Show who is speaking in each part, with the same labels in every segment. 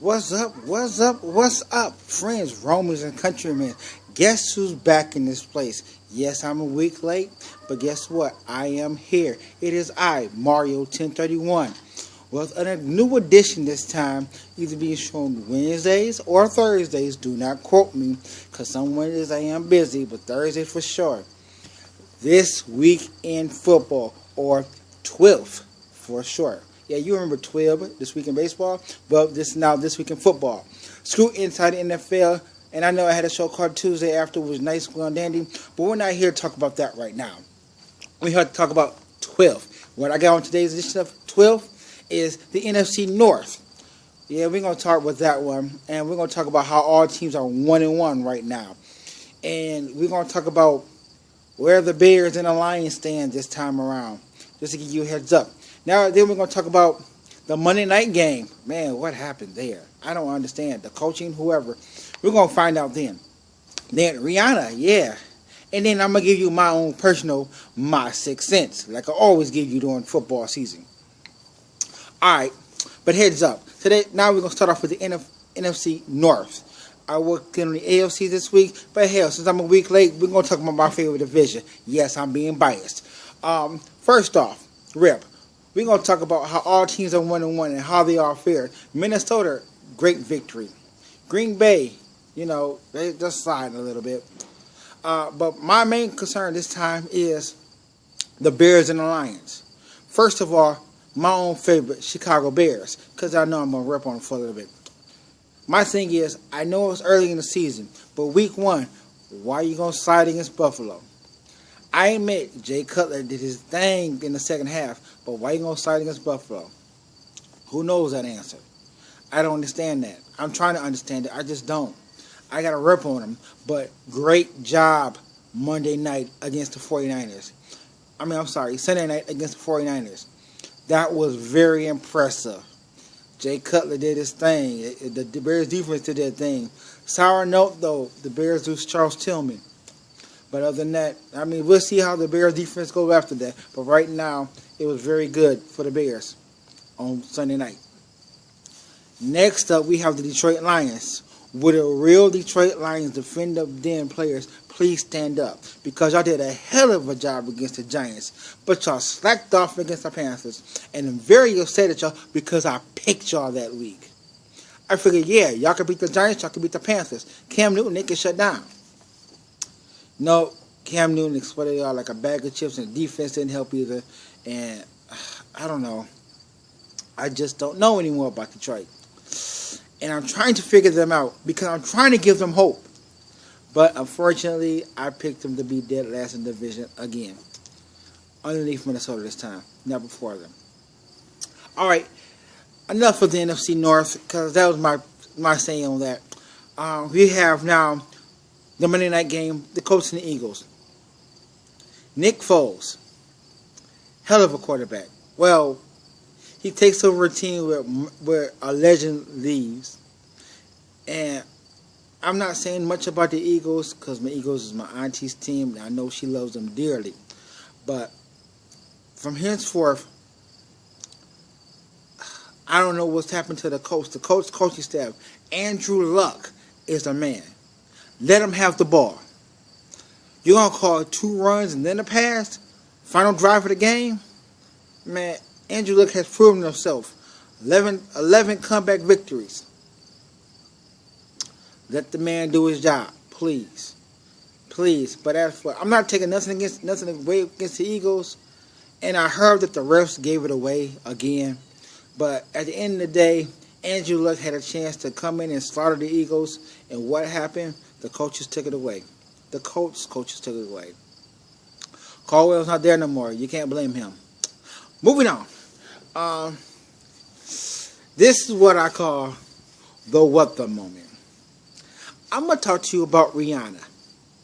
Speaker 1: What's up? What's up? What's up, friends, Romans, and countrymen? Guess who's back in this place? Yes, I'm a week late, but guess what? I am here. It is I, Mario 1031, with a new edition this time, either being shown Wednesdays or Thursdays. Do not quote me, because some Wednesdays I am busy, but Thursday for sure. This week in football, or 12th for short. Yeah, you remember 12 this week in baseball? Well, this week in football. Screw Inside the NFL, and I know I had a show called Tuesday After, which was nice, well and dandy, but we're not here to talk about that right now. We're here to talk about 12. What I got on today's edition of 12 is the NFC North. Yeah, we're going to talk about that one, and we're going to talk about how all teams are 1-1 right now. And we're going to talk about where the Bears and the Lions stand this time around, just to give you a heads up. Now, then we're going to talk about the Monday night game. Man, what happened there? I don't understand. The coaching, whoever. We're going to find out then. Then Rihanna, yeah. And then I'm going to give you my own personal, my 6 cents, like I always give you during football season. All right, but heads up. Today, now we're going to start off with the NFC North. I worked in the AFC this week, but hell, since I'm a week late, we're going to talk about my favorite division. Yes, I'm being biased. First off, Rip. We're going to talk about how all teams are 1-1 and how they all fared. Minnesota, great victory. Green Bay, they just sliding a little bit. But my main concern this time is the Bears and the Lions. First of all, my own favorite, Chicago Bears, because I know I'm going to rip on them for a little bit. My thing is, I know it's early in the season, but week 1, why are you going to slide against Buffalo? I admit Jay Cutler did his thing in the second half, but why you going to slide against Buffalo? Who knows that answer? I don't understand that. I'm trying to understand it. I just don't. I got to rip on them, but great job Monday night against the 49ers. Sunday night against the 49ers. That was very impressive. Jay Cutler did his thing. The Bears defense did their thing. Sour note, though, the Bears lose Charles Tillman. But other than that, we'll see how the Bears defense goes after that. But right now, it was very good for the Bears on Sunday night. Next up, we have the Detroit Lions. Would a real Detroit Lions defensive den players please stand up? Because y'all did a hell of a job against the Giants. But y'all slacked off against the Panthers. And I'm very upset at y'all because I picked y'all that week. I figured, yeah, y'all can beat the Giants, y'all can beat the Panthers. Cam Newton, they can shut down. No, Cam Newton exploited y'all like a bag of chips, and the defense didn't help either. And I don't know. I just don't know anymore about Detroit. And I'm trying to figure them out because I'm trying to give them hope. But unfortunately, I picked them to be dead last in the division again. Underneath Minnesota this time, not before them. All right, enough of the NFC North because that was my saying on that. We have now the Monday night game, the Colts and the Eagles. Nick Foles, hell of a quarterback. Well, he takes over a team where a legend leaves. And I'm not saying much about the Eagles because my Eagles is my auntie's team, and I know she loves them dearly. But from henceforth, I don't know what's happened to the Colts. The Colts coaching staff, Andrew Luck is the man. Let him have the ball. You're going to call 2 runs and then a pass? Final drive of the game? Man, Andrew Luck has proven himself. 11 comeback victories. Let the man do his job, please. Please. But as for, I'm not taking nothing away against the Eagles. And I heard that the refs gave it away again. But at the end of the day, Andrew Luck had a chance to come in and slaughter the Eagles. And what happened? The coaches took it away. The coaches took it away. Caldwell's not there no more. You can't blame him. Moving on. This is what I call the what the moment. I'm going to talk to you about Rihanna.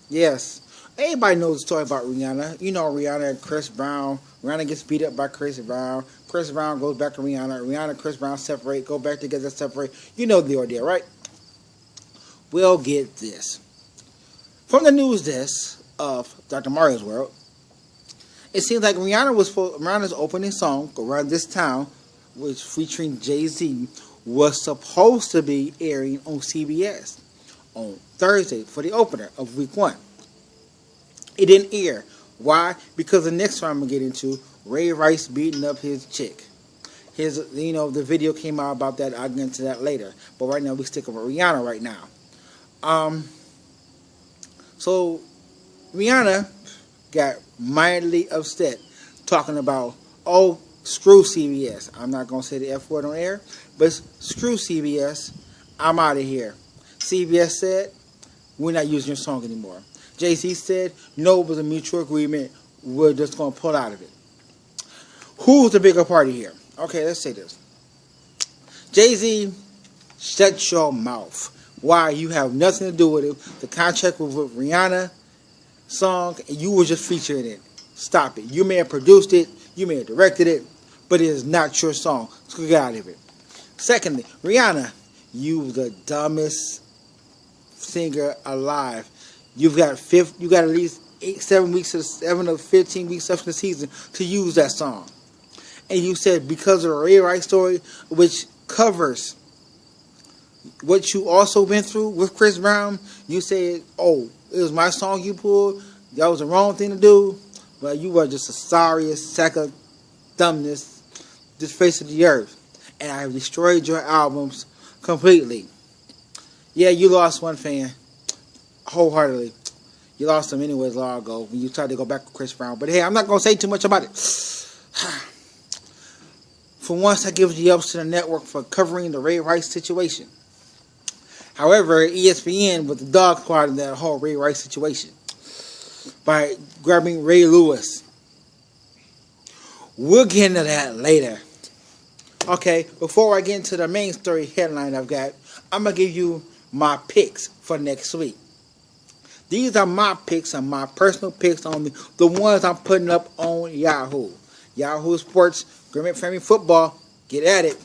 Speaker 1: Yes. Everybody knows the story about Rihanna. You know Rihanna and Chris Brown. Rihanna gets beat up by Chris Brown. Chris Brown goes back to Rihanna. Rihanna and Chris Brown separate. Go back together, separate. You know the ordeal, right? We'll get this. From the news desk of Dr. Mario's World, it seems like Rihanna's opening song, Around This Town, was featuring Jay-Z, was supposed to be airing on CBS on Thursday for the opener of week 1. It didn't air. Why? Because the next one I'm going to get into, Ray Rice beating up his chick. The video came out about that. I'll get into that later. But right now, we stick with Rihanna right now. So, Rihanna got mildly upset talking about, oh, screw CBS. I'm not going to say the F word on air, but screw CBS. I'm out of here. CBS said, we're not using your song anymore. Jay-Z said, no, it was a mutual agreement. We're just going to pull out of it. Who's the bigger party here? Okay, let's say this. Jay-Z, shut your mouth. Why? You have nothing to do with it. The contract was with Rihanna song, and you were just featuring it. Stop it. You may have produced it, you may have directed it, but it is not your song. So get out of it. Secondly, Rihanna, you the dumbest singer alive. You got at least 7 or 15 weeks left in the season to use that song. And you said because of the Ray Rice story, which covers what you also went through with Chris Brown, you said, oh, it was my song you pulled. That was the wrong thing to do. Well, you were just the sorriest sack of dumbness this face of the earth. And I have destroyed your albums completely. Yeah, you lost one fan. Wholeheartedly. You lost him anyways long ago when you tried to go back with Chris Brown. But hey, I'm not going to say too much about it. For once, I give the ups to the network for covering the Ray Rice situation. However, ESPN was the dog part of that whole Ray Rice situation by grabbing Ray Lewis. We'll get into that later. Okay, before I get into the main story headline I've got, I'm going to give you my picks for next week. These are my picks and my personal picks only, the ones I'm putting up on Yahoo. Yahoo Sports, Grimmett Family Football, get at it.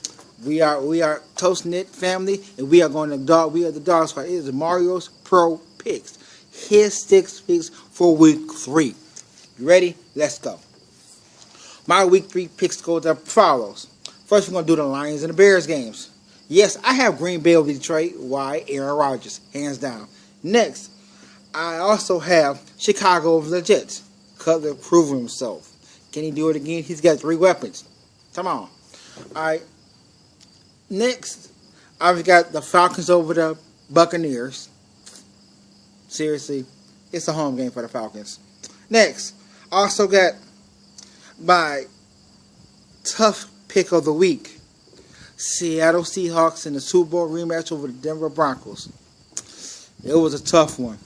Speaker 1: We are toasting it, family, and we are going to dog. We are the dog squad. It is Mario's Pro Picks. His 6 picks for week 3. You ready? Let's go. My week 3 picks go as follows. First, we're going to do the Lions and the Bears games. Yes, I have Green Bay over Detroit. Why? Aaron Rodgers, hands down. Next, I also have Chicago over the Jets. Cutler proving himself. Can he do it again? He's got 3 weapons. Come on. All right. Next, I've got the Falcons over the Buccaneers. Seriously, it's a home game for the Falcons. Next, I also got my tough pick of the week. Seattle Seahawks in the Super Bowl rematch over the Denver Broncos. It was a tough one.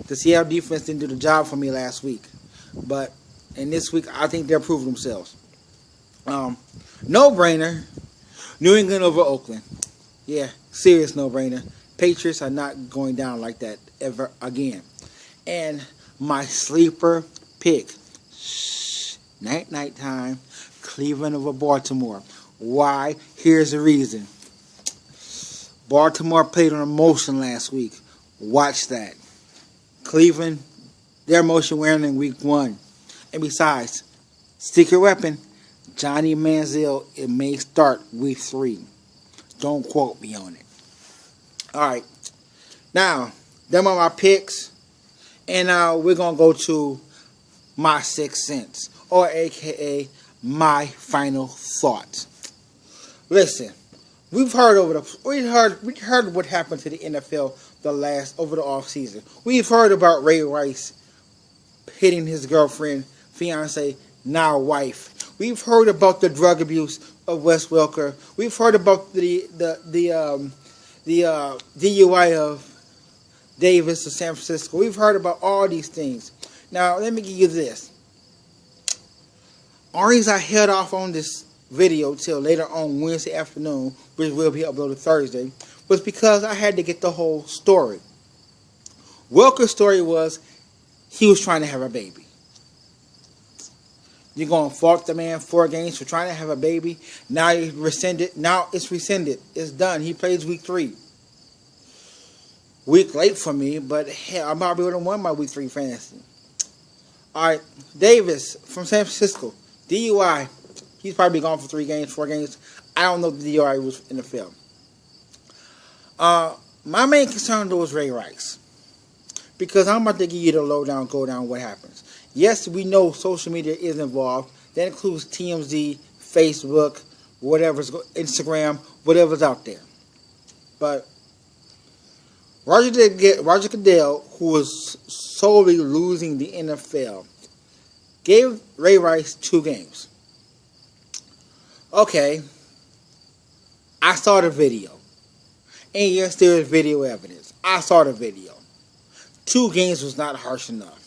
Speaker 1: The Seattle defense didn't do the job for me last week. But in this week, I think they're proving themselves. No-brainer. New England over Oakland. Yeah, serious no-brainer. Patriots are not going down like that ever again. And my sleeper pick. Night time. Cleveland over Baltimore. Why? Here's the reason. Baltimore played on emotion last week. Watch that. Cleveland, their emotion wearing in week 1. And besides, secret weapon, Johnny Manziel, it may start week 3. Don't quote me on it. Alright. Now, them are my picks. And now we're going to go to my 6 cents. Or AKA my final thoughts. Listen, we heard what happened to the NFL over the off season. We've heard about Ray Rice hitting his girlfriend, fiance, now wife. We've heard about the drug abuse of Wes Welker. We've heard about the DUI of Davis of San Francisco. We've heard about all these things. Now, let me give you this. The reason I held off on this video till later on Wednesday afternoon, which will be uploaded Thursday, was because I had to get the whole story. Welker's story was he was trying to have a baby. You're going to fault the man 4 games for trying to have a baby. Now it's rescinded. Now it's rescinded. It's done. He plays week 3. Week late for me, but hell, I probably would have won my week 3 fantasy. All right, Davis from San Francisco, DUI. He's probably gone for 3 games, 4 games. I don't know if the DUI was in the film. My main concern though is Ray Rice. Because I'm about to give you the lowdown, go down what happens. Yes, we know social media is involved. That includes TMZ, Facebook, Instagram, whatever's out there. But Roger Goodell, who was solely losing the NFL, gave Ray Rice 2 games. Okay, I saw the video. And yes, there is video evidence. I saw the video. 2 games was not harsh enough.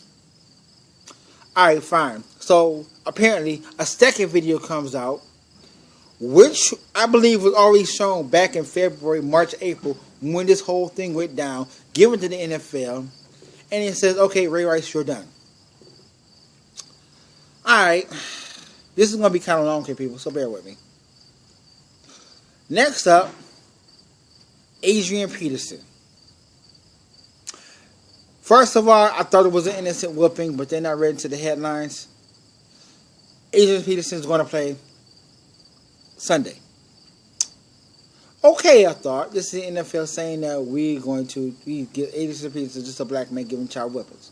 Speaker 1: Alright, fine. So, apparently, a second video comes out, which I believe was already shown back in February, March, April, when this whole thing went down, given to the NFL, and it says, okay, Ray Rice, you're done. Alright, this is going to be kind of long here, people, so bear with me. Next up, Adrian Peterson. First of all, I thought it was an innocent whooping, but then I read into the headlines. Adrian Peterson is going to play Sunday. Okay, I thought. This is the NFL saying that we give Adrian Peterson just a black man giving child weapons.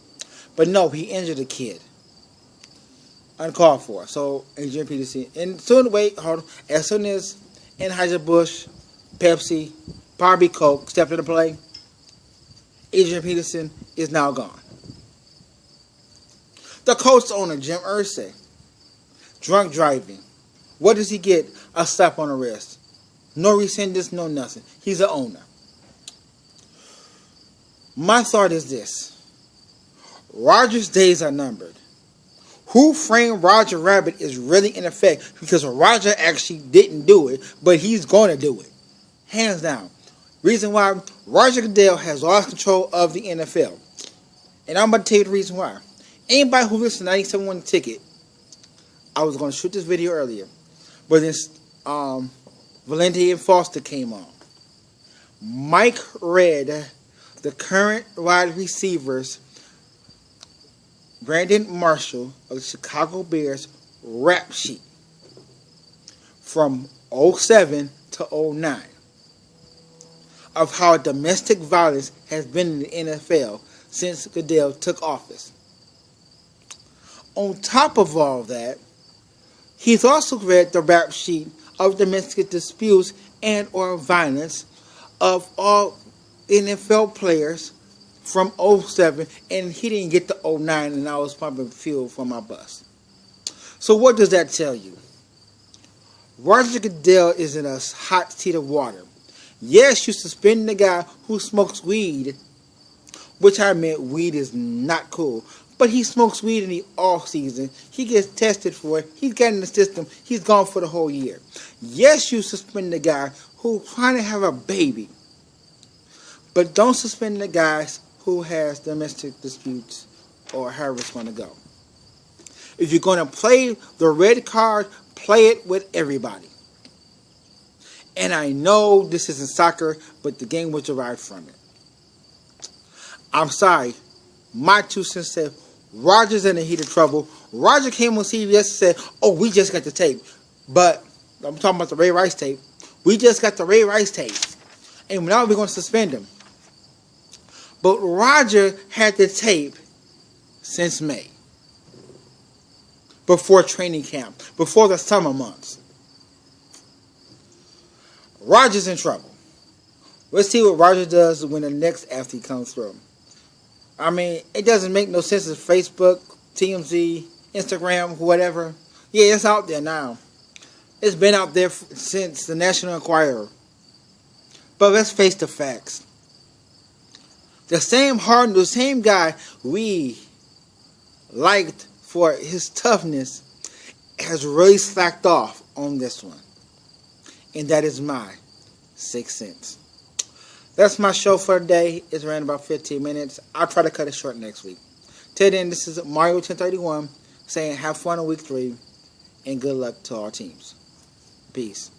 Speaker 1: But no, he injured a kid. Uncalled for. So, Adrian Peterson. And soon, as soon as Anheuser-Busch, Pepsi, Barbie Coke stepped into play, Adrian Peterson is now gone. The Colts owner, Jim Irsay, drunk driving. What does he get? A slap on the wrist. No rescindance, no nothing. He's the owner. My thought is this. Roger's days are numbered. Who framed Roger Rabbit is really in effect because Roger actually didn't do it, but he's going to do it. Hands down. Reason why Roger Goodell has lost control of the NFL. And I'm about to tell you the reason why. Anybody who listens to 97.1 Ticket, I was going to shoot this video earlier, but then Valente and Foster came on. Mike read the current wide receivers, Brandon Marshall of the Chicago Bears rap sheet from 07 to 09 of how domestic violence has been in the NFL since Goodell took office. On top of all that, he's also read the rap sheet of domestic disputes and or violence of all NFL players from 07, and he didn't get to 09, and I was pumping fuel for my bus. So what does that tell you? Roger Goodell is in a hot seat of water. Yes, you suspend the guy who smokes weed, which I meant weed is not cool. But he smokes weed in the off season. He gets tested for it. He's got in the system. He's gone for the whole year. Yes, you suspend the guy who's trying to have a baby. But don't suspend the guys who has domestic disputes or however it's going to go. If you're going to play the red card, play it with everybody. And I know this isn't soccer, but the game was derived from it. I'm sorry. My 2 cents said, Roger's in the heat of trouble. Roger came on CBS and said, oh, we just got the tape. But, I'm talking about the Ray Rice tape. We just got the Ray Rice tape. And now we're going to suspend him. But Roger had the tape since May. Before training camp. Before the summer months. Roger's in trouble. Let's see what Roger does when the next athlete comes through. I mean, it doesn't make no sense if Facebook, TMZ, Instagram, whatever. Yeah, it's out there now. It's been out there since the National Enquirer. But let's face the facts. The same guy we liked for his toughness has really slacked off on this one. And that is my 6 cents. That's my show for today. It's around about 15 minutes. I'll try to cut it short next week. Till then, this is Mario 1031 saying have fun in week 3 and good luck to our teams. Peace.